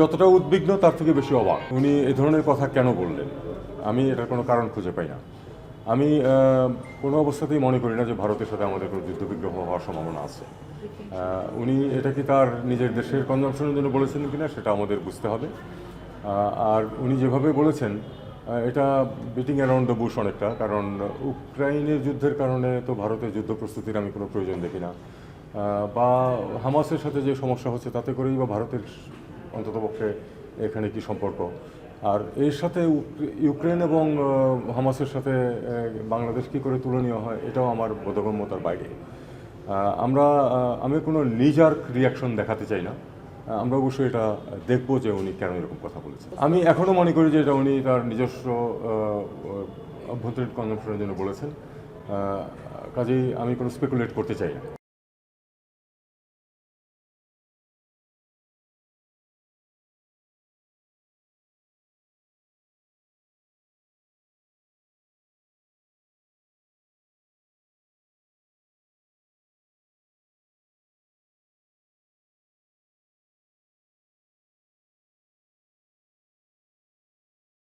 যতটা উদ্বিগ্ন তার থেকে বেশি অবাক। উনি এই ধরনের কথা কেন বললেন, আমি এটার কোনো কারণ খুঁজে পাই না। আমি কোনো অবস্থাতেই মনে করি না যে ভারতের সাথে আমাদের কোনো যুদ্ধবিগ্রহ হওয়ার সম্ভাবনা আছে। উনি এটা কি তার নিজের দেশের কনজাম্পশনের জন্য বলেছেন কিনা সেটা আমাদের বুঝতে হবে। আর উনি যেভাবে বলেছেন এটা বিটিং অ্যারাউন্ড দ্য বুশ অনেকটা, কারণ ইউক্রাইনের যুদ্ধের কারণে তো ভারতের যুদ্ধ প্রস্তুতির আমি কোনো প্রয়োজন দেখি না, বা হামাসের সাথে যে সমস্যা হচ্ছে তাতে করেই বা ভারতের অন্ততপক্ষে এখানে কি সম্পর্ক। আর এর সাথে ইউক্রেন এবং হামাসের সাথে বাংলাদেশ কী করে তুলনীয় হয় এটাও আমার বোধগম্যতার বাইরে। আমি কোনো নিজার্ক রিয়াকশন দেখাতে চাই না। আমরা অবশ্যই এটা দেখব যে উনি কেন এরকম কথা বলেছেন। আমি এখনও মনে করি যে এটা উনি তার নিজস্ব অভ্যন্তরীণ কনজাম্পশনের জন্য বলেছেন। কাজেই আমি কোনো স্পেকুলেট করতে চাই না।